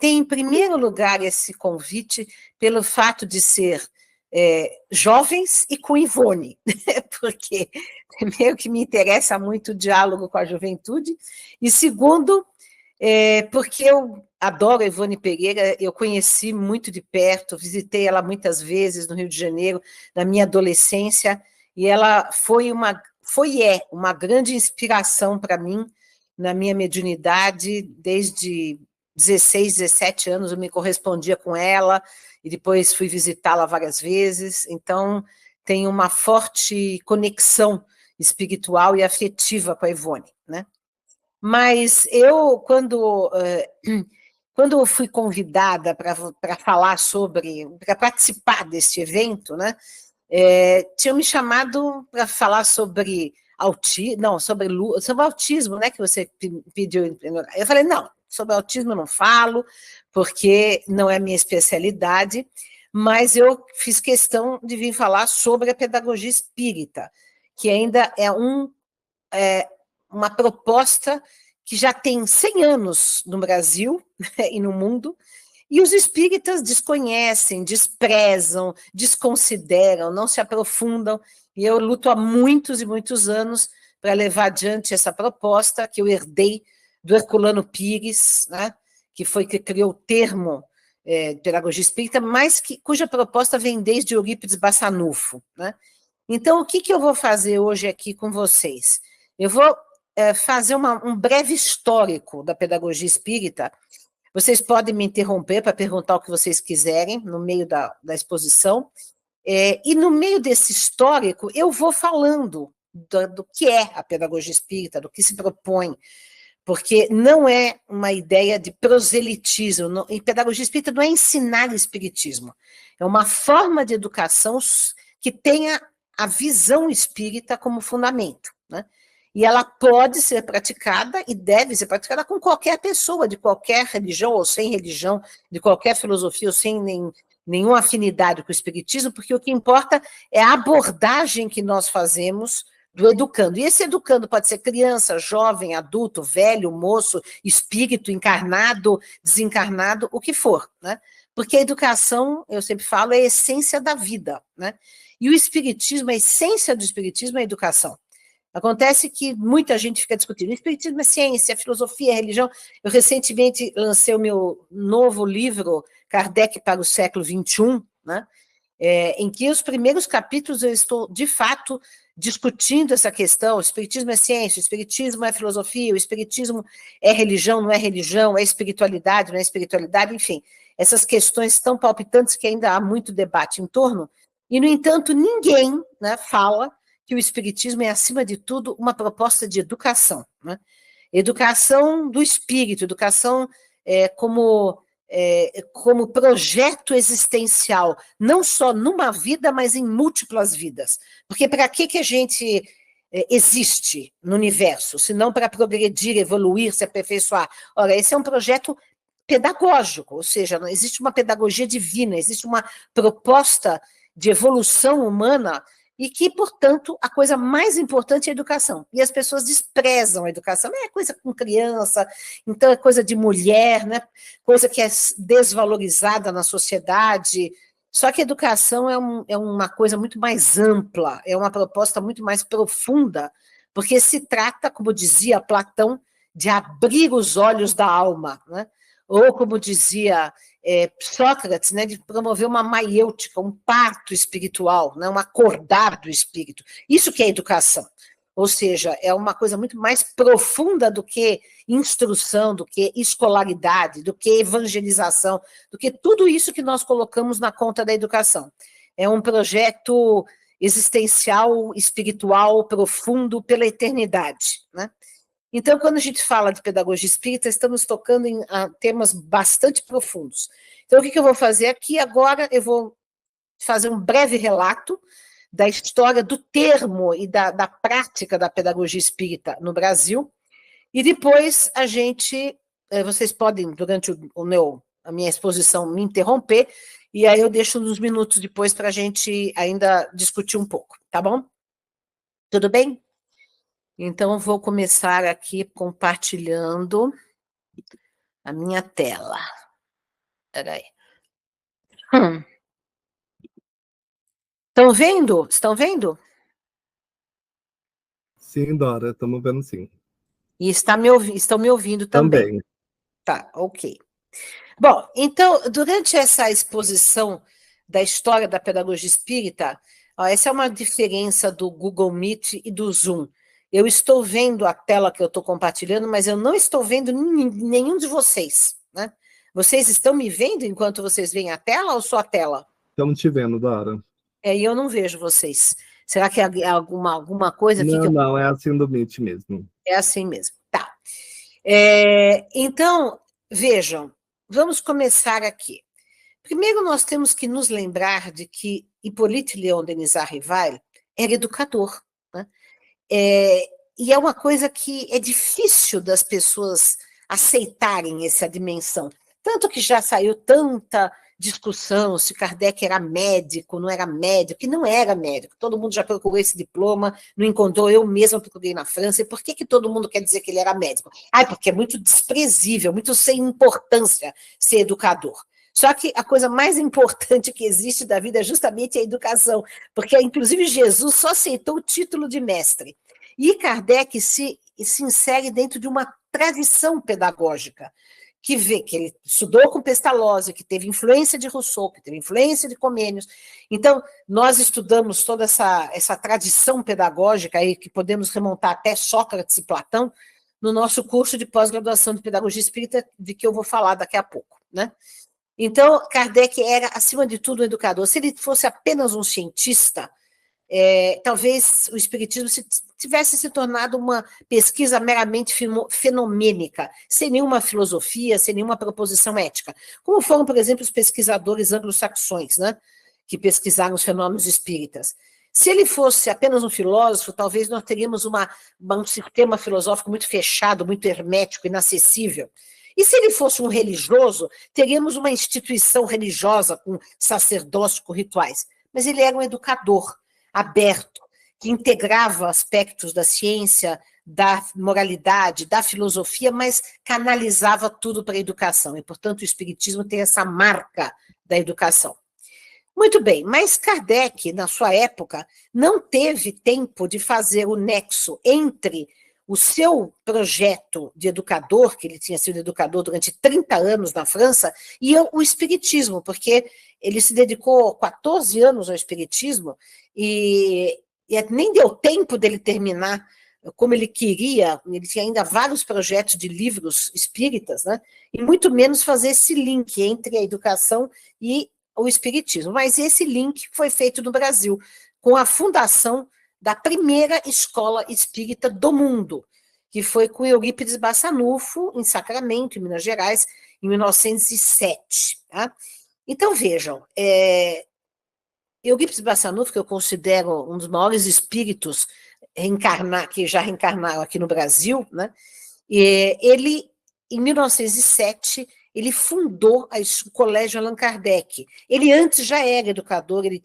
aceitei, em primeiro lugar, esse convite pelo fato de ser jovens e com Ivone, porque, primeiro, que me interessa muito o diálogo com a juventude, e segundo, porque eu adoro a Ivone Pereira, eu conheci muito de perto, visitei ela muitas vezes no Rio de Janeiro, na minha adolescência, e ela foi uma grande inspiração para mim, na minha mediunidade, desde 16, 17 anos eu me correspondia com ela, e depois fui visitá-la várias vezes, então tenho uma forte conexão espiritual e afetiva com a Ivone, né? Mas eu, quando eu fui convidada para falar para participar deste evento, né, tinham me chamado para falar sobre sobre autismo, né, que você pediu. Eu falei, não, sobre autismo eu não falo, porque não é minha especialidade, mas eu fiz questão de vir falar sobre a pedagogia espírita, que ainda é uma proposta que já tem 100 anos no Brasil e no mundo, e os espíritas desconhecem, desprezam, desconsideram, não se aprofundam, e eu luto há muitos e muitos anos para levar adiante essa proposta que eu herdei do Herculano Pires, né, que criou o termo pedagogia espírita, mas cuja proposta vem desde Eurípides Bassanufo, né? Então, o que eu vou fazer hoje aqui com vocês? Eu vou fazer um breve histórico da pedagogia espírita. Vocês podem me interromper para perguntar o que vocês quiserem no meio da exposição. E no meio desse histórico, eu vou falando do que é a pedagogia espírita, do que se propõe, porque não é uma ideia de proselitismo. E pedagogia espírita não é ensinar espiritismo, é uma forma de educação que tenha a visão espírita como fundamento, né? E ela pode ser praticada e deve ser praticada com qualquer pessoa, de qualquer religião ou sem religião, de qualquer filosofia ou sem nenhuma afinidade com o espiritismo, porque o que importa é a abordagem que nós fazemos do educando. E esse educando pode ser criança, jovem, adulto, velho, moço, espírito, encarnado, desencarnado, o que for, né? Porque a educação, eu sempre falo, é a essência da vida, né? E o espiritismo, a essência do espiritismo é a educação. Acontece que muita gente fica discutindo, o espiritismo é ciência, é filosofia, é religião. Eu recentemente lancei o meu novo livro, Kardec para o século XXI, né? Em que os primeiros capítulos eu estou, de fato, discutindo essa questão, o espiritismo é ciência, o espiritismo é filosofia, o espiritismo é religião, não é religião, é espiritualidade, não é espiritualidade, enfim, essas questões tão palpitantes que ainda há muito debate em torno, e, no entanto, ninguém, né, fala que o espiritismo é, acima de tudo, uma proposta de educação, né? Educação do espírito, educação como projeto existencial, não só numa vida, mas em múltiplas vidas. Porque para que a gente existe no universo, se não para progredir, evoluir, se aperfeiçoar? Ora, esse é um projeto pedagógico, ou seja, não existe uma pedagogia divina, existe uma proposta de evolução humana e que, portanto, a coisa mais importante é a educação. E as pessoas desprezam a educação. É coisa com criança, então é coisa de mulher, né? Coisa que é desvalorizada na sociedade. Só que a educação é uma coisa muito mais ampla, é uma proposta muito mais profunda, porque se trata, como dizia Platão, de abrir os olhos da alma, né? Ou, como dizia Sócrates, né, de promover uma maiêutica, um parto espiritual, né, um acordar do espírito. Isso que é educação. Ou seja, é uma coisa muito mais profunda do que instrução, do que escolaridade, do que evangelização, do que tudo isso que nós colocamos na conta da educação. É um projeto existencial, espiritual, profundo, pela eternidade, né? Então, quando a gente fala de pedagogia espírita, estamos tocando em temas bastante profundos. Então, o que eu vou fazer aqui agora? Eu vou fazer um breve relato da história do termo e da prática da pedagogia espírita no Brasil, e depois vocês podem, durante a minha exposição, me interromper, e aí eu deixo uns minutos depois para a gente ainda discutir um pouco, tá bom? Tudo bem? Então, vou começar aqui compartilhando a minha tela. Peraí. Estão vendo? Estão vendo? Sim, Dora, estamos vendo sim. E estão me ouvindo também. Também. Tá, ok. Bom, então, durante essa exposição da história da pedagogia espírita, ó, essa é uma diferença do Google Meet e do Zoom. Eu estou vendo a tela que eu estou compartilhando, mas eu não estou vendo nenhum de vocês, né? Vocês estão me vendo enquanto vocês veem a tela ou só a tela? Estamos te vendo, Dora. E eu não vejo vocês. Será que é alguma coisa aqui que eu... Não, é assim do Meet mesmo. É assim mesmo. Tá. Então, vejam, vamos começar aqui. Primeiro, nós temos que nos lembrar de que Hippolyte Léon Denis Rival era educador, né? E é uma coisa que é difícil das pessoas aceitarem essa dimensão. Tanto que já saiu tanta discussão se Kardec era médico, não era médico, que não era médico. Todo mundo já procurou esse diploma, não encontrou, eu mesma procurei na França. E por que todo mundo quer dizer que ele era médico? Porque é muito desprezível, muito sem importância ser educador. Só que a coisa mais importante que existe da vida é justamente a educação, porque, inclusive, Jesus só aceitou o título de mestre. E Kardec se insere dentro de uma tradição pedagógica, que vê que ele estudou com Pestalozzi, que teve influência de Rousseau, que teve influência de Comênios. Então, nós estudamos toda essa tradição pedagógica aí, que podemos remontar até Sócrates e Platão, no nosso curso de pós-graduação de Pedagogia Espírita, de que eu vou falar daqui a pouco, né? Então, Kardec era, acima de tudo, um educador. Se ele fosse apenas um cientista, talvez o espiritismo tivesse se tornado uma pesquisa meramente fenomênica, sem nenhuma filosofia, sem nenhuma proposição ética, como foram, por exemplo, os pesquisadores anglo-saxões, né, que pesquisaram os fenômenos espíritas. Se ele fosse apenas um filósofo, talvez nós teríamos um sistema filosófico muito fechado, muito hermético, inacessível. E se ele fosse um religioso, teríamos uma instituição religiosa com sacerdócio, com rituais. Mas ele era um educador aberto, que integrava aspectos da ciência, da moralidade, da filosofia, mas canalizava tudo para a educação. E, portanto, o Espiritismo tem essa marca da educação. Muito bem, mas Kardec, na sua época, não teve tempo de fazer o nexo entre o seu projeto de educador, que ele tinha sido educador durante 30 anos na França, e o espiritismo, porque ele se dedicou 14 anos ao espiritismo e nem deu tempo dele terminar como ele queria, ele tinha ainda vários projetos de livros espíritas, né? E muito menos fazer esse link entre a educação e o espiritismo. Mas esse link foi feito no Brasil, com a fundação da primeira escola espírita do mundo, que foi com Eurípides Bassanufo, em Sacramento, em Minas Gerais, em 1907. Tá? Então, vejam, Eurípides Bassanufo, que eu considero um dos maiores espíritos que já reencarnaram aqui no Brasil, né? Ele, em 1907, ele fundou o Colégio Allan Kardec. Ele antes já era educador, ele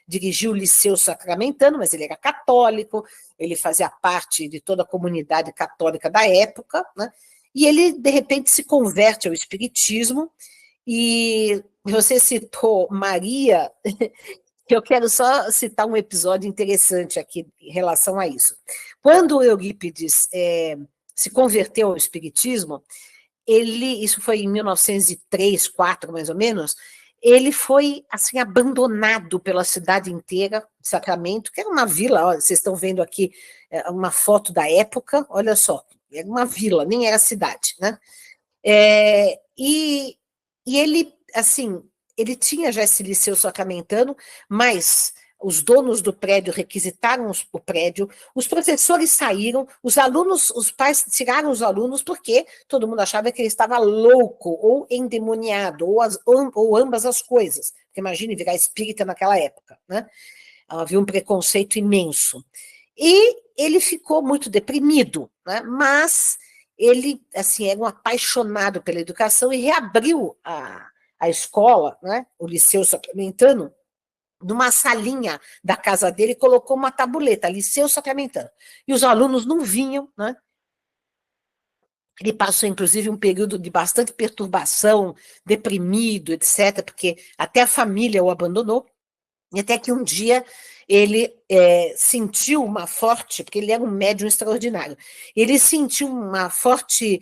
dirigiu o Liceu Sacramentano, mas ele era católico, ele fazia parte de toda a comunidade católica da época, né? E ele, de repente, se converte ao espiritismo, e você citou Maria, eu quero só citar um episódio interessante aqui em relação a isso. Quando o Eurípides se converteu ao espiritismo, isso foi em 1903, 4 mais ou menos, ele foi assim abandonado pela cidade inteira de Sacramento, que era uma vila, olha, vocês estão vendo aqui uma foto da época, olha só, era uma vila, nem era cidade, né? E ele, assim, ele tinha já esse liceu sacramentano, mas os donos do prédio requisitaram o prédio, os professores saíram, os pais tiraram os alunos porque todo mundo achava que ele estava louco ou endemoniado, ou ambas as coisas. Porque imagine virar espírita naquela época, né? Havia um preconceito imenso. E ele ficou muito deprimido, né? Mas ele, assim, era um apaixonado pela educação e reabriu a escola, né? O Liceu Sacramentano, numa salinha da casa dele, colocou uma tabuleta, Liceu Sacramentano. E os alunos não vinham, né? Ele passou, inclusive, um período de bastante perturbação, deprimido, etc., porque até a família o abandonou. E até que um dia ele sentiu uma forte, porque ele era um médium extraordinário, ele sentiu uma forte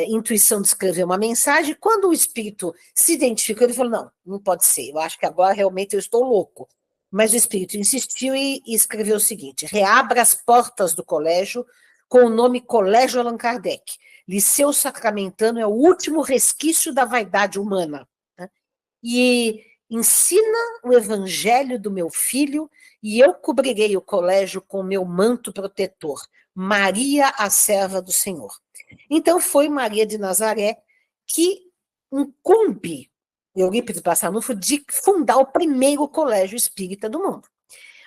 intuição de escrever uma mensagem, e quando o espírito se identificou, ele falou, não pode ser, eu acho que agora realmente eu estou louco. Mas o espírito insistiu e escreveu o seguinte: reabra as portas do colégio com o nome Colégio Allan Kardec. Liceu Sacramentano é o último resquício da vaidade humana. Né? E ensina o evangelho do meu filho, e eu cobrirei o colégio com meu manto protetor. Maria, a serva do Senhor. Então foi Maria de Nazaré que incumbe Eurípides Barçanufo de fundar o primeiro colégio espírita do mundo.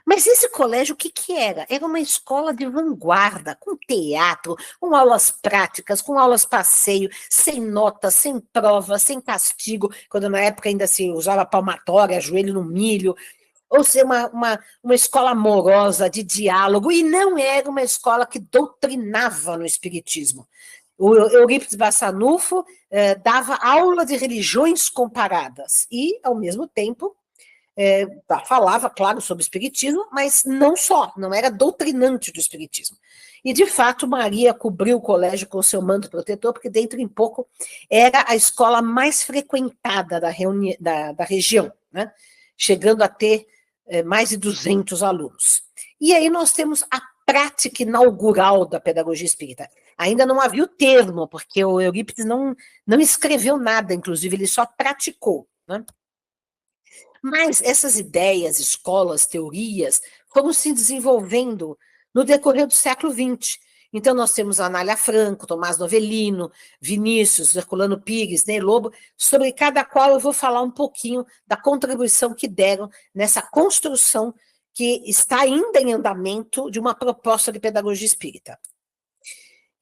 Mas esse colégio, o que era? Era uma escola de vanguarda, com teatro, com aulas práticas, com aulas passeio, sem notas, sem prova, sem castigo, quando na época ainda se usava palmatória, joelho no milho, ou seja, uma escola amorosa, de diálogo, e não era uma escola que doutrinava no espiritismo. O Eurípides Barçanufo dava aula de religiões comparadas e, ao mesmo tempo, falava, claro, sobre o espiritismo, mas não só, não era doutrinante do espiritismo. E, de fato, Maria cobriu o colégio com seu manto protetor, porque dentro em pouco era a escola mais frequentada da região, né? Chegando a ter mais de 200 alunos. E aí nós temos a prática inaugural da pedagogia espírita. Ainda não havia o termo, porque o Eurípides não escreveu nada, inclusive, ele só praticou, né? Mas essas ideias, escolas, teorias, foram se desenvolvendo no decorrer do século XX. Então, nós temos a Anália Franco, Tomás Novellino, Vinícius, Herculano Pires, Ney Lobo, sobre cada qual eu vou falar um pouquinho da contribuição que deram nessa construção que está ainda em andamento de uma proposta de pedagogia espírita.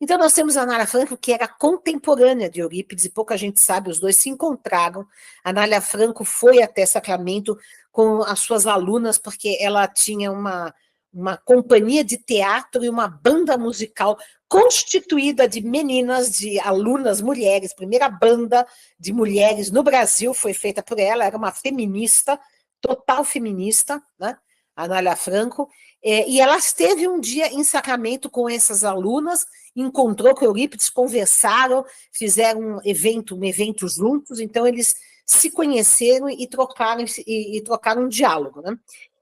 Então, nós temos a Anália Franco, que era contemporânea de Eurípides, e pouca gente sabe, os dois se encontraram. A Anália Franco foi até Sacramento com as suas alunas, porque ela tinha uma companhia de teatro e uma banda musical constituída de meninas, de alunas mulheres. A primeira banda de mulheres no Brasil foi feita por ela, era uma feminista, total feminista, né? A Anália Franco, e ela esteve um dia em Sacramento com essas alunas, encontrou com Eurípides, conversaram, fizeram um evento juntos, então eles se conheceram e trocaram um diálogo, né?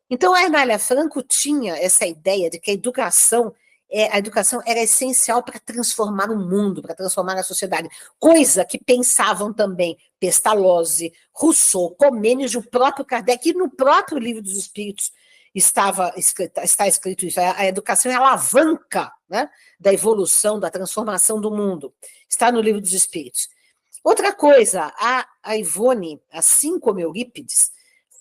Então a Anália Franco tinha essa ideia de que a educação era essencial para transformar o mundo, para transformar a sociedade, coisa que pensavam também Pestalozzi, Rousseau, Comênios, o próprio Kardec, e no próprio Livro dos Espíritos está escrito isso. A educação é a alavanca, né, da evolução, da transformação do mundo. Está no Livro dos Espíritos. Outra coisa, a Ivone, assim como Eurípides,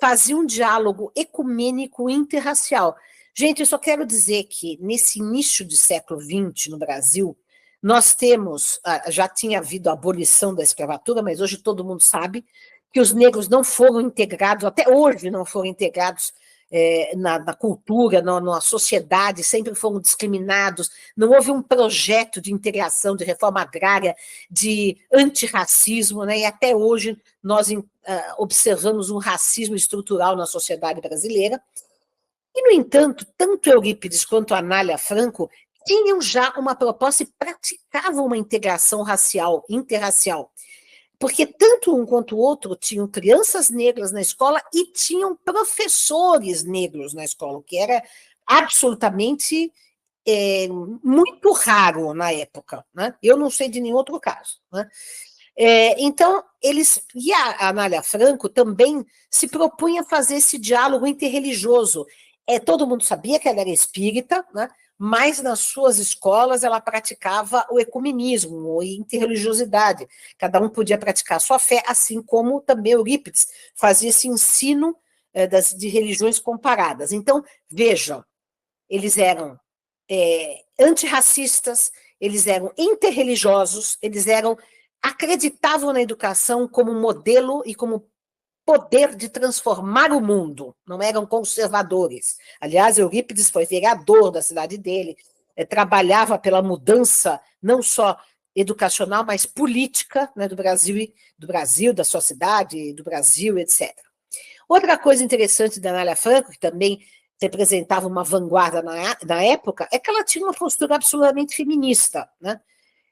fazia um diálogo ecumênico interracial. Gente, eu só quero dizer que nesse início do século XX no Brasil, nós temos, já tinha havido a abolição da escravatura, mas hoje todo mundo sabe que os negros não foram integrados, até hoje não foram integrados na cultura, na sociedade, sempre foram discriminados, não houve um projeto de integração, de reforma agrária, de antirracismo, né? E até hoje nós observamos um racismo estrutural na sociedade brasileira. E, no entanto, tanto Eurípides quanto Anália Franco tinham já uma proposta e praticavam uma integração racial, interracial. Porque tanto um quanto o outro tinham crianças negras na escola e tinham professores negros na escola, o que era absolutamente muito raro na época, né? Eu não sei de nenhum outro caso, né? Então, e a Anália Franco também se propunha fazer esse diálogo interreligioso. Todo mundo sabia que ela era espírita, né? Mas nas suas escolas ela praticava o ecumenismo, a interreligiosidade. Cada um podia praticar a sua fé, assim como também Eurípides fazia esse ensino de religiões comparadas. Então, vejam, eles eram antirracistas, eles eram interreligiosos, acreditavam na educação como modelo e como poder de transformar o mundo, não eram conservadores. Aliás, Eurípides foi vereador da cidade dele, trabalhava pela mudança, não só educacional, mas política, né, do Brasil, da sua cidade, do Brasil, etc. Outra coisa interessante da Anália Franco, que também representava uma vanguarda na época, é que ela tinha uma postura absolutamente feminista, né?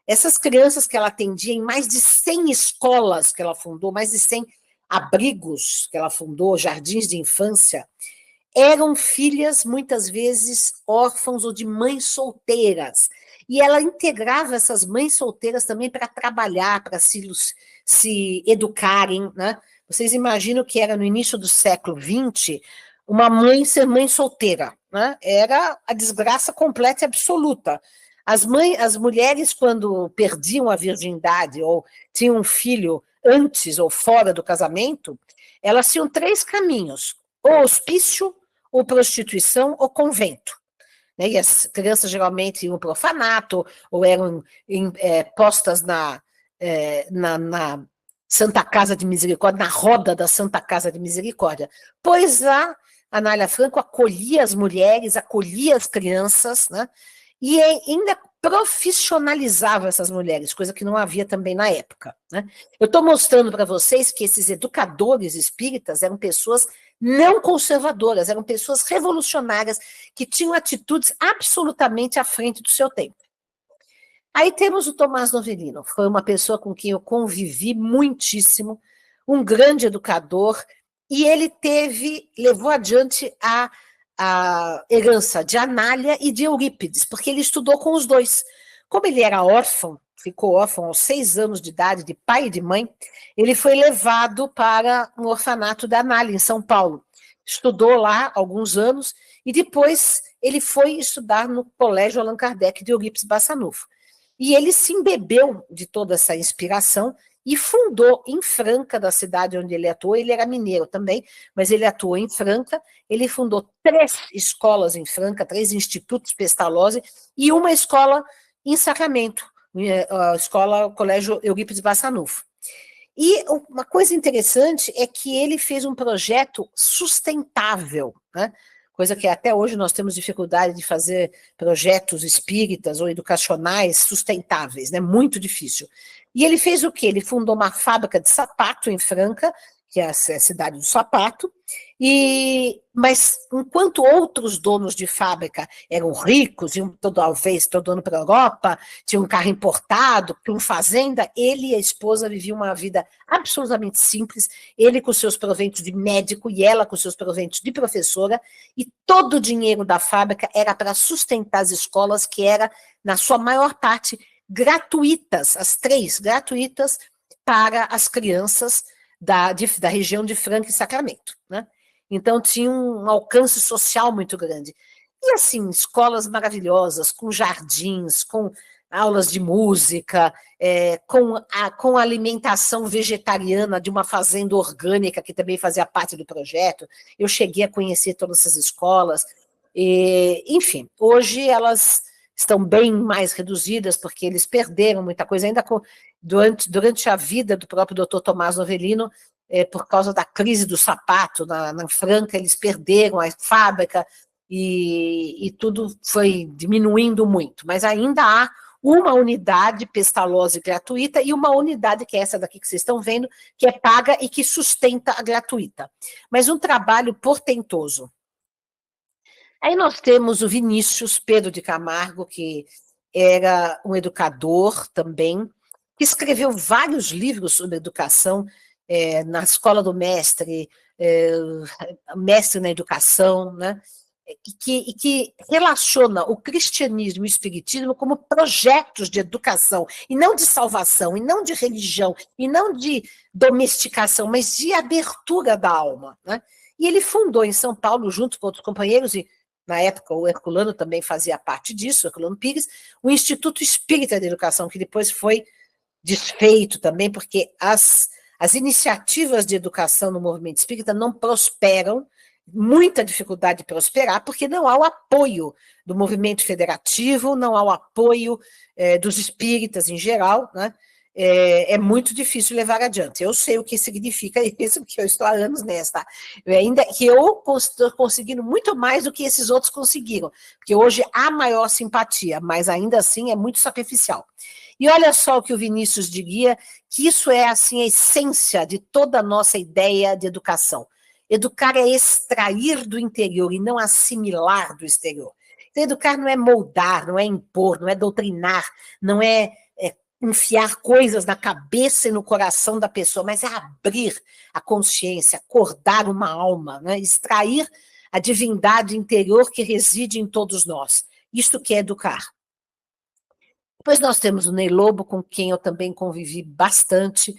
Essas crianças que ela atendia em mais de 100 escolas que ela fundou, mais de 100 abrigos que ela fundou, jardins de infância, eram filhas, muitas vezes, órfãos ou de mães solteiras. E ela integrava essas mães solteiras também para trabalhar, para se educarem, né? Vocês imaginam que era no início do século XX, uma mãe ser mãe solteira, né? Era a desgraça completa e absoluta. As mulheres, quando perdiam a virgindade ou tinham um filho antes ou fora do casamento, elas tinham 3 caminhos: ou hospício, ou prostituição, ou convento. E as crianças geralmente iam para o orfanato, ou eram postas na Santa Casa de Misericórdia, na roda da Santa Casa de Misericórdia. Pois a Anália Franco acolhia as mulheres, acolhia as crianças, né? E ainda profissionalizava essas mulheres, coisa que não havia também na época, né? Eu estou mostrando para vocês que esses educadores espíritas eram pessoas não conservadoras, eram pessoas revolucionárias que tinham atitudes absolutamente à frente do seu tempo. Aí temos o Tomás Novelino, foi uma pessoa com quem eu convivi muitíssimo, um grande educador, e ele levou adiante a herança de Anália e de Eurípides, porque ele estudou com os dois. Como ele era órfão, ficou órfão aos 6 anos de idade, de pai e de mãe, ele foi levado para um orfanato da Anália, em São Paulo. Estudou lá alguns anos, e depois ele foi estudar no Colégio Allan Kardec de Eurípides Bassanufo. E ele se embebeu de toda essa inspiração e fundou em Franca, da cidade onde ele atuou. Ele era mineiro também, mas ele atuou em Franca. Ele fundou 3 escolas em Franca, 3 institutos Pestalozzi e uma escola em Sacramento, o Colégio Eurípides Bassanufo. E uma coisa interessante é que ele fez um projeto sustentável, né? Coisa que até hoje nós temos dificuldade de fazer projetos espíritas ou educacionais sustentáveis, né? Muito difícil. E ele fez o quê? Ele fundou uma fábrica de sapato em Franca, que é a cidade do sapato, mas enquanto outros donos de fábrica eram ricos, iam todo ano para a Europa, tinham um carro importado, tinham fazenda, ele e a esposa viviam uma vida absolutamente simples, ele com seus proventos de médico e ela com seus proventos de professora, e todo o dinheiro da fábrica era para sustentar as escolas, que era, na sua maior parte, gratuitas, as 3 gratuitas para as crianças da região de Franca e Sacramento, né? Então tinha um alcance social muito grande. E assim, escolas maravilhosas, com jardins, com aulas de música, com alimentação vegetariana de uma fazenda orgânica que também fazia parte do projeto. Eu cheguei a conhecer todas essas escolas. Enfim, hoje elas estão bem mais reduzidas, porque eles perderam muita coisa, ainda durante a vida do próprio doutor Tomás Novelino, por causa da crise do sapato na Franca, eles perderam a fábrica e tudo foi diminuindo muito, mas ainda há uma unidade Pestalozzi gratuita e uma unidade, que é essa daqui que vocês estão vendo, que é paga e que sustenta a gratuita. Mas um trabalho portentoso. Aí nós temos o Vinícius Pedro de Camargo, que era um educador também, que escreveu vários livros sobre educação, na Escola do Mestre, Mestre na Educação, né? E que relaciona o cristianismo e o espiritismo como projetos de educação, e não de salvação, e não de religião, e não de domesticação, mas de abertura da alma, né? E ele fundou em São Paulo, junto com outros companheiros, e na época o Herculano também fazia parte disso, Herculano Pires, o Instituto Espírita de Educação, que depois foi desfeito também, porque as iniciativas de educação no movimento espírita não prosperam, muita dificuldade de prosperar, porque não há o apoio do movimento federativo, não há o apoio dos espíritas em geral, né? É muito difícil levar adiante. Eu sei o que significa isso, porque eu estou há anos nessa. Ainda que eu estou conseguindo muito mais do que esses outros conseguiram, porque hoje há maior simpatia, mas ainda assim é muito sacrificial. E olha só o que o Vinícius diria, que isso é assim, a essência de toda a nossa ideia de educação. Educar é extrair do interior e não assimilar do exterior. Então, educar não é moldar, não é impor, não é doutrinar, não é enfiar coisas na cabeça e no coração da pessoa, mas é abrir a consciência, acordar uma alma, né? Extrair a divindade interior que reside em todos nós. Isto que é educar. Depois nós temos o Ney Lobo, com quem eu também convivi bastante.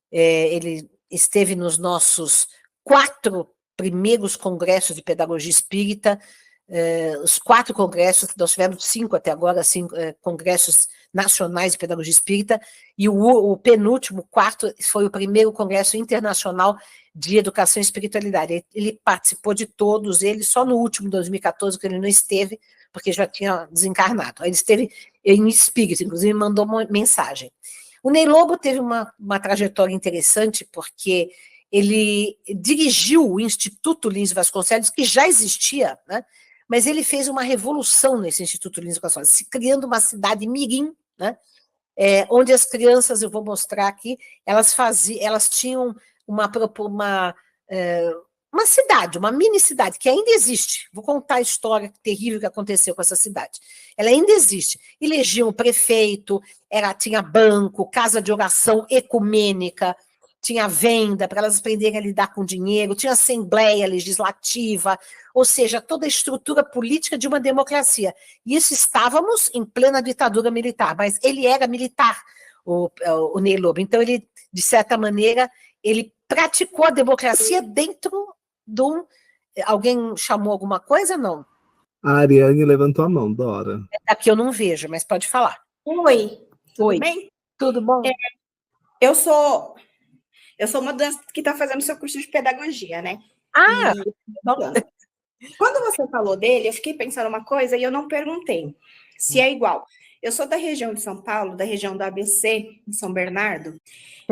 Ele esteve nos nossos 4 primeiros congressos de pedagogia espírita, os 4 congressos, nós tivemos 5 até agora, 5 congressos nacionais de pedagogia espírita, e o penúltimo, 4, foi o primeiro congresso internacional de educação e espiritualidade. Ele participou de todos eles, só no último, 2014, que ele não esteve, porque já tinha desencarnado. Ele esteve em espírito, inclusive mandou uma mensagem. O Ney Lobo teve uma trajetória interessante, porque ele dirigiu o Instituto Lins Vasconcelos, que já existia, né? Mas ele fez uma revolução nesse Instituto Lins Vasconcelos, se criando uma cidade mirim, né? Onde as crianças, eu vou mostrar aqui, elas tinham uma cidade, uma mini cidade, que ainda existe. Vou contar a história terrível que aconteceu com essa cidade. Ela ainda existe. Elegiam o prefeito, tinha banco, casa de oração ecumênica, tinha venda para elas aprenderem a lidar com dinheiro, tinha assembleia legislativa, ou seja, toda a estrutura política de uma democracia. E isso estávamos em plena ditadura militar, mas ele era militar, o Ney Lobo. Então, ele, de certa maneira, ele praticou a democracia dentro de um... Alguém chamou alguma coisa, não? A Ariane levantou a mão, Dora. Aqui eu não vejo, mas pode falar. Oi, tudo Oi. bem? Tudo bom? Eu sou uma das que está fazendo seu curso de pedagogia, né? Ah, Quando você falou dele, eu fiquei pensando uma coisa e eu não perguntei se é igual. Eu sou da região de São Paulo, da região do ABC, em São Bernardo,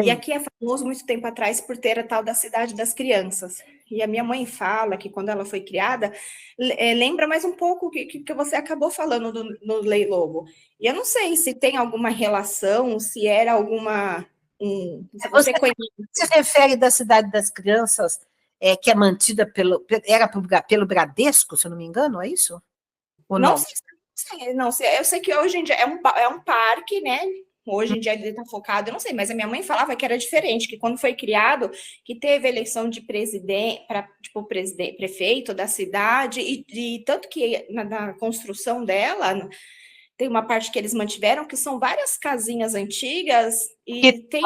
e aqui é famoso muito tempo atrás por ter a tal da cidade das crianças. E a minha mãe fala que quando ela foi criada, lembra mais um pouco que você acabou falando no Ney Lobo. E eu não sei se tem alguma relação, se era alguma... Você se refere da cidade das crianças, que é mantida pelo Bradesco, se eu não me engano, é isso? Ou não? Não sei, eu sei que hoje em dia é um parque, né? Hoje em dia ele está focado, eu não sei, mas a minha mãe falava que era diferente, que quando foi criado, que teve eleição de presidente, para tipo prefeito da cidade, e tanto que na construção dela tem uma parte que eles mantiveram, que são várias casinhas antigas, e tem...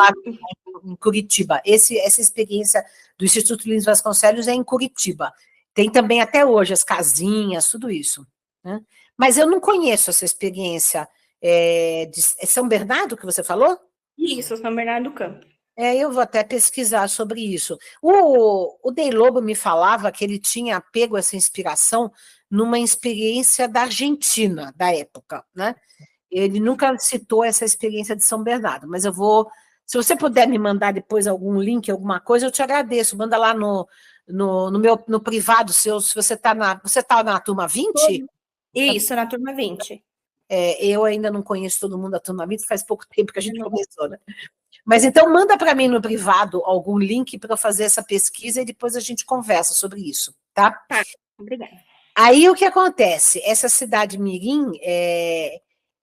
Em Curitiba. Essa experiência do Instituto Lins Vasconcelos é em Curitiba. Tem também até hoje as casinhas, tudo isso, né? Mas eu não conheço essa experiência. É São Bernardo que você falou? Isso, São Bernardo do Campo. Eu vou até pesquisar sobre isso. O Ney Lobo me falava que ele tinha pego essa inspiração numa experiência da Argentina, da época, né? Ele nunca citou essa experiência de São Bernardo, mas eu vou... Se você puder me mandar depois algum link, alguma coisa, eu te agradeço. Manda lá no privado seu, se você está na turma 20? Isso, na turma 20. Eu ainda não conheço todo mundo da turma 20, faz pouco tempo que a gente começou, né? Mas então manda para mim no privado algum link para eu fazer essa pesquisa e depois a gente conversa sobre isso, tá? Tá, obrigada. Aí o que acontece? Essa cidade mirim,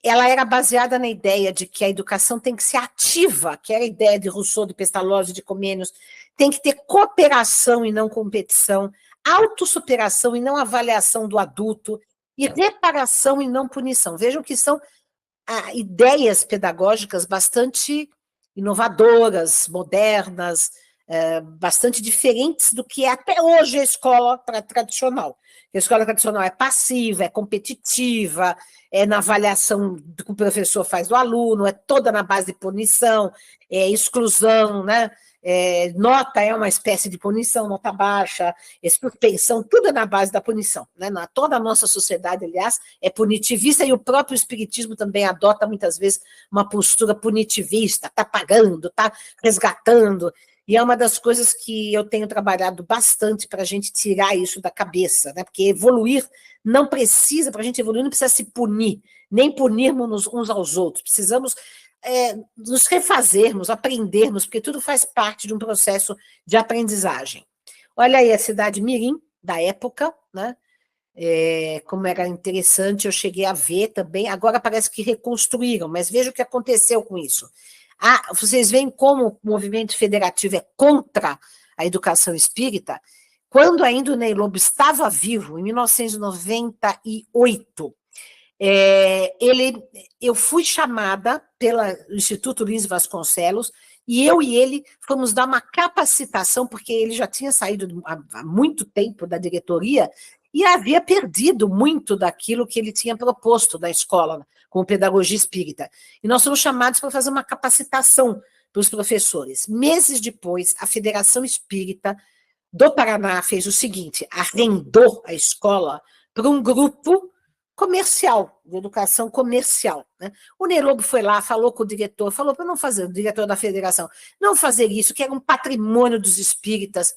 ela era baseada na ideia de que a educação tem que ser ativa, que era a ideia de Rousseau, de Pestalozzi, de Comênios, tem que ter cooperação e não competição, autossuperação e não avaliação do adulto, e reparação e não punição. Vejam que são ideias pedagógicas bastante inovadoras, modernas, bastante diferentes do que é até hoje a escola tradicional. A escola tradicional é passiva, é competitiva, é na avaliação que o professor faz do aluno, é toda na base de punição, exclusão, né? Nota é uma espécie de punição, nota baixa, suspensão, tudo é na base da punição, né? Toda a nossa sociedade, aliás, é punitivista, e o próprio espiritismo também adota muitas vezes uma postura punitivista, está pagando, está resgatando, e é uma das coisas que eu tenho trabalhado bastante para a gente tirar isso da cabeça, né? Porque evoluir não precisa, para a gente evoluir não precisa se punir, nem punirmos uns aos outros, precisamos nos refazermos, aprendermos, porque tudo faz parte de um processo de aprendizagem. Olha aí a cidade Mirim, da época, né? Como era interessante, eu cheguei a ver também, agora parece que reconstruíram, mas veja o que aconteceu com isso. Vocês veem como o movimento federativo é contra a educação espírita? Quando ainda o Ney Lobo estava vivo, em 1998, eu fui chamada pelo Instituto Luiz Vasconcelos, e ele fomos dar uma capacitação, porque ele já tinha saído há muito tempo da diretoria, e havia perdido muito daquilo que ele tinha proposto na escola, com pedagogia espírita. E nós fomos chamados para fazer uma capacitação para os professores. Meses depois, a Federação Espírita do Paraná fez o seguinte, arrendou a escola para um grupo comercial, de educação comercial. Né? O Ney Lobo foi lá, falou com o diretor, falou para não fazer, o diretor da federação, não fazer isso, que era um patrimônio dos espíritas,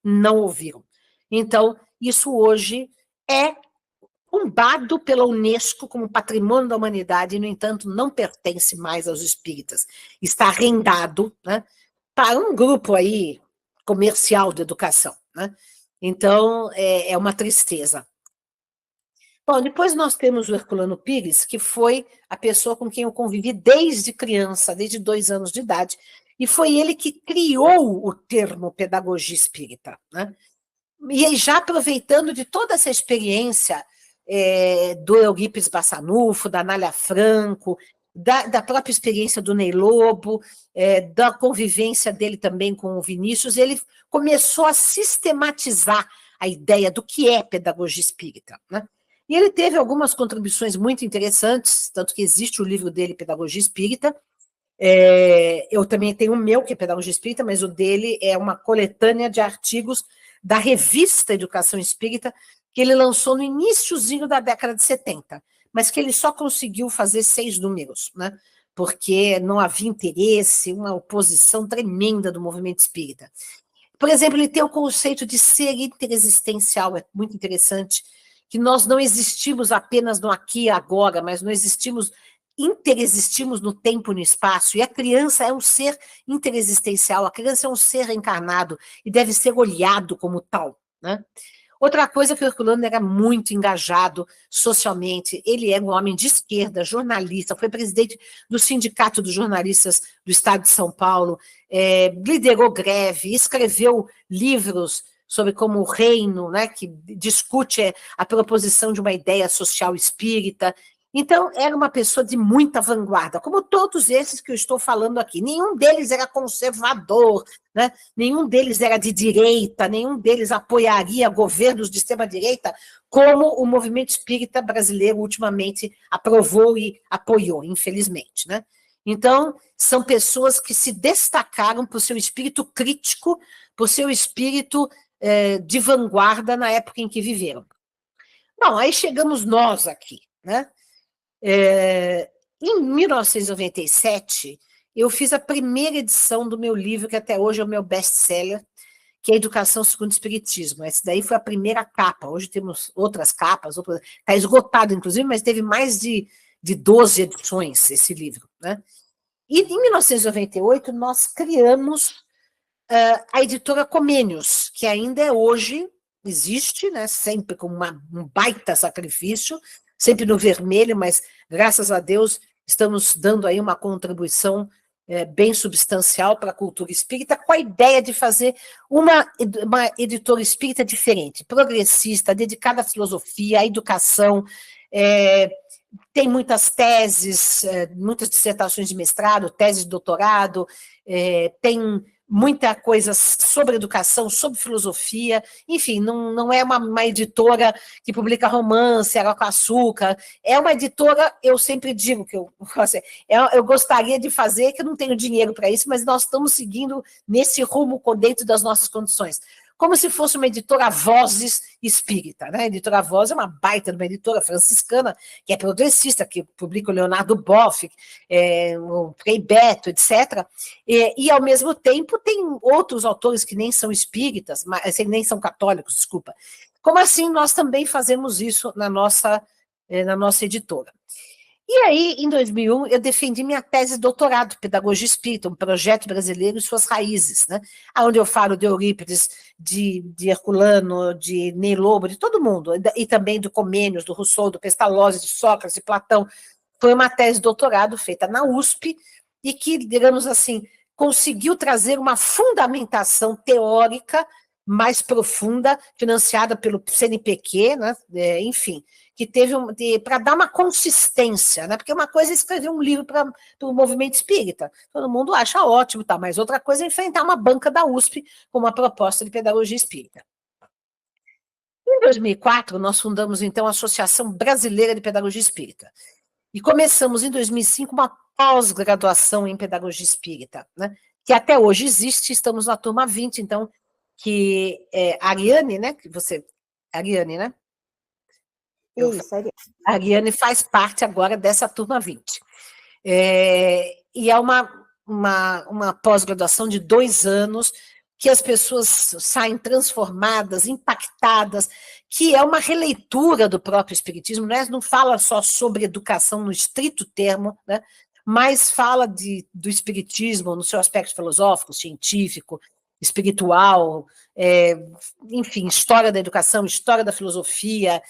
não ouviram. Então, isso hoje é tombado pela Unesco como patrimônio da humanidade e, no entanto, não pertence mais aos espíritas. Está arrendado, né, para um grupo aí comercial de educação. Né? Então, é uma tristeza. Bom, depois nós temos o Herculano Pires, que foi a pessoa com quem eu convivi desde criança, desde 2 anos de idade, e foi ele que criou o termo pedagogia espírita. Né? E já aproveitando de toda essa experiência do Eurípides Bassanufo, da Nália Franco, da própria experiência do Ney Lobo, da convivência dele também com o Vinícius, ele começou a sistematizar a ideia do que é pedagogia espírita. Né? E ele teve algumas contribuições muito interessantes, tanto que existe o livro dele, Pedagogia Espírita. Eu também tenho o meu, que é Pedagogia Espírita, mas o dele é uma coletânea de artigos da revista Educação Espírita, que ele lançou no iniciozinho da década de 70, mas que ele só conseguiu fazer 6 números, né? Porque não havia interesse, uma oposição tremenda do movimento espírita. Por exemplo, ele tem o conceito de ser interexistencial, é muito interessante, que nós não existimos apenas no aqui e agora, mas não interexistimos no tempo e no espaço, e a criança é um ser interexistencial, a criança é um ser encarnado e deve ser olhado como tal. Né? Outra coisa que o Herculano era muito engajado socialmente, ele era um homem de esquerda, jornalista, foi presidente do Sindicato dos Jornalistas do Estado de São Paulo, liderou greve, escreveu livros sobre como o reino, né, que discute a proposição de uma ideia social espírita. Então, era uma pessoa de muita vanguarda, como todos esses que eu estou falando aqui. Nenhum deles era conservador, né? Nenhum deles era de direita, nenhum deles apoiaria governos de extrema-direita, como o movimento espírita brasileiro ultimamente aprovou e apoiou, infelizmente. Né? Então, são pessoas que se destacaram por seu espírito crítico, por seu espírito de vanguarda na época em que viveram. Bom, aí chegamos nós aqui, né? Em 1997, eu fiz a primeira edição do meu livro, que até hoje é o meu best-seller, que é Educação segundo o Espiritismo. Essa daí foi a primeira capa. Hoje temos outras capas, está esgotado, inclusive, mas teve mais de 12 edições esse livro. Né? E em 1998, nós criamos a editora Comênios, que ainda hoje existe, né, sempre com um baita sacrifício, sempre no vermelho, mas, graças a Deus, estamos dando aí uma contribuição bem substancial para a cultura espírita, com a ideia de fazer uma editora espírita diferente, progressista, dedicada à filosofia, à educação, tem muitas teses, muitas dissertações de mestrado, teses de doutorado, tem muita coisa sobre educação, sobre filosofia, enfim, não é uma editora que publica romance, água com açúcar, é uma editora, eu sempre digo que eu gostaria de fazer, que eu não tenho dinheiro para isso, mas nós estamos seguindo nesse rumo dentro das nossas condições, como se fosse uma editora Vozes espírita, né? A editora Vozes é uma baita de uma editora franciscana, que é progressista, que publica o Leonardo Boff, o Frei Beto, etc. E, ao mesmo tempo, tem outros autores que nem são espíritas, nem são católicos, desculpa. Como assim nós também fazemos isso na nossa editora? E aí, em 2001, eu defendi minha tese de doutorado, Pedagogia Espírita, um projeto brasileiro e suas raízes, né? Onde eu falo de Eurípides, de Herculano, de Ney Lobo, de todo mundo, e também do Comênios, do Rousseau, do Pestalozzi, de Sócrates, de Platão. Foi uma tese de doutorado feita na USP e que, digamos assim, conseguiu trazer uma fundamentação teórica mais profunda, financiada pelo CNPq, né? Enfim, que teve para dar uma consistência, né? Porque uma coisa é escrever um livro para o movimento espírita, todo mundo acha ótimo, tá? Mas outra coisa é enfrentar uma banca da USP com uma proposta de pedagogia espírita. Em 2004, nós fundamos, então, a Associação Brasileira de Pedagogia Espírita. E começamos, em 2005, uma pós-graduação em Pedagogia Espírita, né? Que até hoje existe, estamos na turma 20, então, que a Ariane, né? Ariane, né? Isso, a Ariane faz parte agora dessa turma 20. E é uma pós-graduação de 2 anos, que as pessoas saem transformadas, impactadas, que é uma releitura do próprio Espiritismo, né? Não fala só sobre educação no estrito termo, né? Mas fala do Espiritismo no seu aspecto filosófico, científico, espiritual, enfim, história da educação, história da filosofia,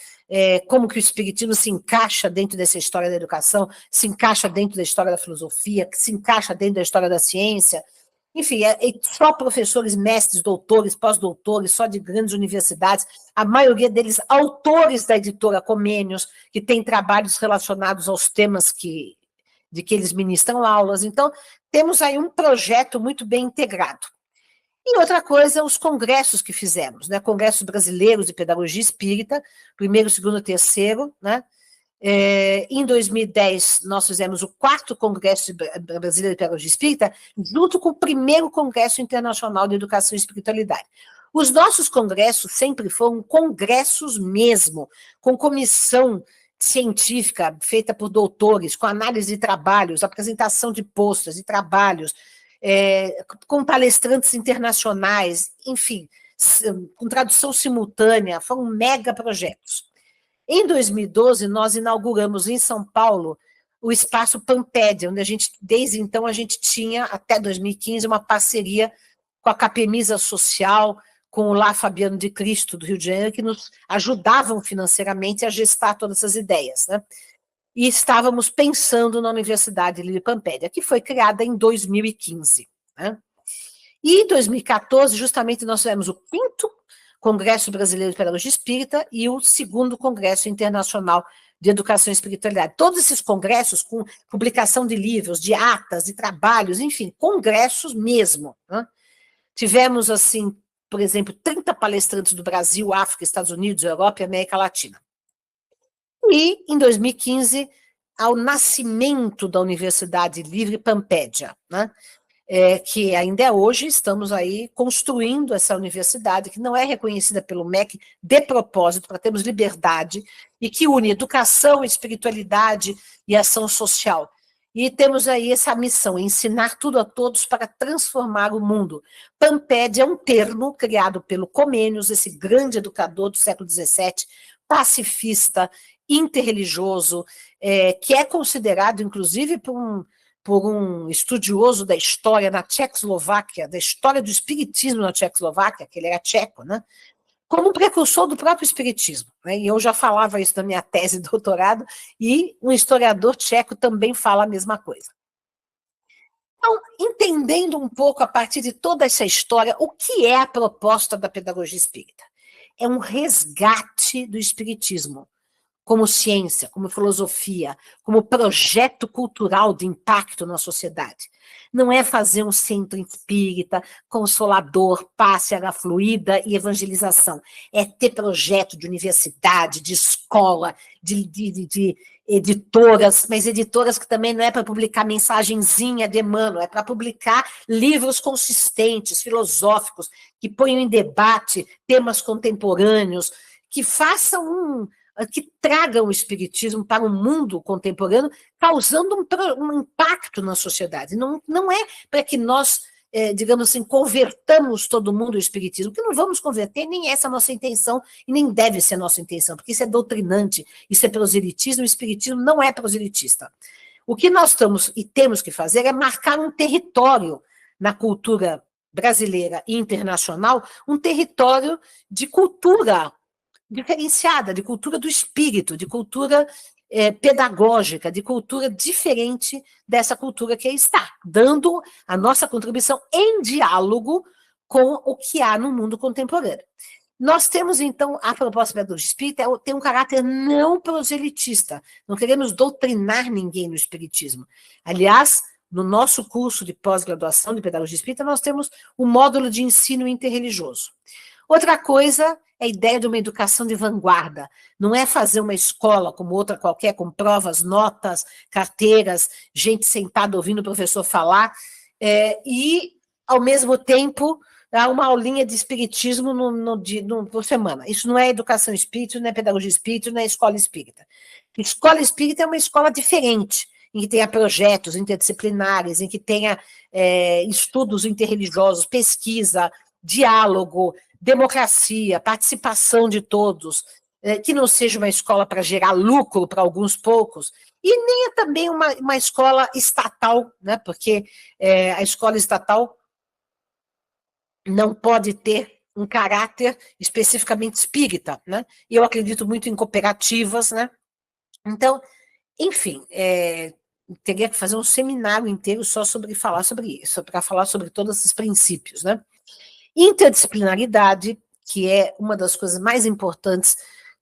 como que o Espiritismo se encaixa dentro dessa história da educação, se encaixa dentro da história da filosofia, que se encaixa dentro da história da ciência. Enfim, só professores, mestres, doutores, pós-doutores, só de grandes universidades, a maioria deles autores da editora Comênios, que tem trabalhos relacionados aos temas de que eles ministram aulas. Então, temos aí um projeto muito bem integrado. E outra coisa, os congressos que fizemos, né? Congressos brasileiros de pedagogia espírita, primeiro, segundo, terceiro, né? Em 2010, nós fizemos o 4º Congresso Brasileiro de Pedagogia Espírita, junto com o 1º Congresso Internacional de Educação e Espiritualidade. Os nossos congressos sempre foram congressos mesmo, com comissão científica feita por doutores, com análise de trabalhos, apresentação de postas e trabalhos, com palestrantes internacionais, enfim, com tradução simultânea, foram mega projetos. Em 2012, nós inauguramos em São Paulo o Espaço Pampédia, onde desde então, a gente tinha, até 2015, uma parceria com a Capemisa Social, com o Lá Fabiano de Cristo, do Rio de Janeiro, que nos ajudavam financeiramente a gestar todas essas ideias, né? E estávamos pensando na Universidade Lírio Pampédia, que foi criada em 2015. Né? E em 2014, justamente, nós tivemos o 5º Congresso Brasileiro de Pedagogia Espírita e o 2º Congresso Internacional de Educação e Espiritualidade. Todos esses congressos com publicação de livros, de atas, de trabalhos, enfim, congressos mesmo. Né? Tivemos, assim, por exemplo, 30 palestrantes do Brasil, África, Estados Unidos, Europa e América Latina. E, em 2015, ao nascimento da Universidade Livre Pampédia, né? Que ainda hoje estamos aí construindo essa universidade, que não é reconhecida pelo MEC de propósito, para termos liberdade, e que une educação, espiritualidade e ação social. E temos aí essa missão, ensinar tudo a todos para transformar o mundo. Pampédia é um termo criado pelo Comênios, esse grande educador do século XVII, pacifista, interreligioso, que é considerado, inclusive, por um estudioso da história na Tchecoslováquia, da história do espiritismo na Tchecoslováquia, que ele era tcheco, né? Como um precursor do próprio espiritismo. Né? E eu já falava isso na minha tese de doutorado, e um historiador tcheco também fala a mesma coisa. Então, entendendo um pouco, a partir de toda essa história, o que é a proposta da pedagogia espírita? É um resgate do espiritismo, como ciência, como filosofia, como projeto cultural de impacto na sociedade. Não é fazer um centro espírita, consolador, passe, água fluida e evangelização. É ter projeto de universidade, de escola, de editoras, mas editoras que também não é para publicar mensagenzinha de Emmanuel, é para publicar livros consistentes, filosóficos, que ponham em debate temas contemporâneos, que façam que tragam o espiritismo para o mundo contemporâneo, causando um impacto na sociedade. Não é para que nós digamos assim, convertamos todo mundo ao espiritismo, porque não vamos converter, nem essa é a nossa intenção, e nem deve ser a nossa intenção, porque isso é doutrinante, isso é proselitismo, o espiritismo não é proselitista. O que nós estamos e temos que fazer é marcar um território na cultura brasileira e internacional, um território de cultura diferenciada, de cultura do espírito, de cultura pedagógica, de cultura diferente dessa cultura que está, dando a nossa contribuição em diálogo com o que há no mundo contemporâneo. Nós temos, então, a proposta da pedagogia espírita tem um caráter não proselitista, não queremos doutrinar ninguém no espiritismo. Aliás, no nosso curso de pós-graduação de pedagogia espírita, nós temos um módulo de ensino interreligioso. Outra coisa é a ideia de uma educação de vanguarda. Não é fazer uma escola como outra qualquer, com provas, notas, carteiras, gente sentada ouvindo o professor falar, e, ao mesmo tempo, dar uma aulinha de espiritismo por semana. Isso não é educação espírita, não é pedagogia espírita, não é escola espírita. Escola espírita é uma escola diferente, em que tenha projetos interdisciplinares, em que tenha estudos interreligiosos, pesquisa, diálogo, democracia, participação de todos, que não seja uma escola para gerar lucro para alguns poucos, e nem é também uma escola estatal, né, porque a escola estatal não pode ter um caráter especificamente espírita, né? E eu acredito muito em cooperativas, né? Então, enfim, teria que fazer um seminário inteiro só sobre falar sobre isso, para falar sobre todos esses princípios, né? Interdisciplinaridade, que é uma das coisas mais importantes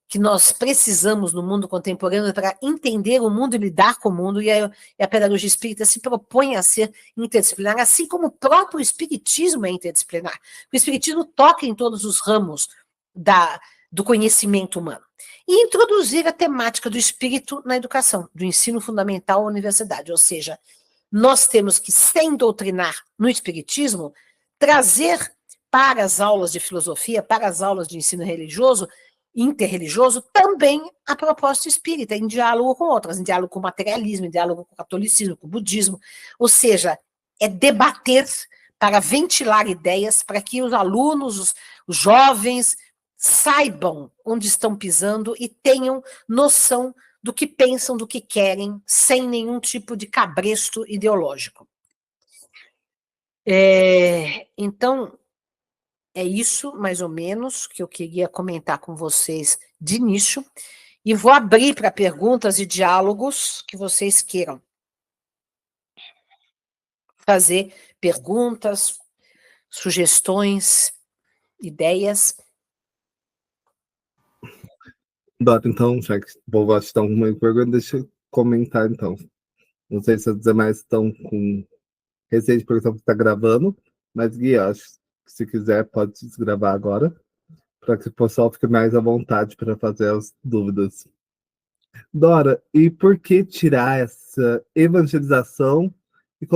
que nós precisamos no mundo contemporâneo para entender o mundo e lidar com o mundo, e a pedagogia espírita se propõe a ser interdisciplinar, assim como o próprio espiritismo é interdisciplinar. O espiritismo toca em todos os ramos do conhecimento humano. E introduzir a temática do espírito na educação, do ensino fundamental à universidade, ou seja, nós temos que, sem doutrinar no espiritismo, trazer para as aulas de filosofia, para as aulas de ensino religioso, interreligioso, também a proposta espírita, em diálogo com outras, em diálogo com o materialismo, em diálogo com o catolicismo, com o budismo, ou seja, é debater para ventilar ideias, para que os alunos, os jovens, saibam onde estão pisando e tenham noção do que pensam, do que querem, sem nenhum tipo de cabresto ideológico. Então, é isso, mais ou menos, que eu queria comentar com vocês de início, e vou abrir para perguntas e diálogos que vocês queiram fazer perguntas, sugestões, ideias. Dora, então, já que o povo acha que estão com uma pergunta, deixa eu comentar, então. Não sei se os demais estão com receio de perguntar porque está gravando, mas, Gui, acho que se quiser pode desgravar agora, para que o pessoal fique mais à vontade para fazer as dúvidas. Dora, e por que tirar essa evangelização e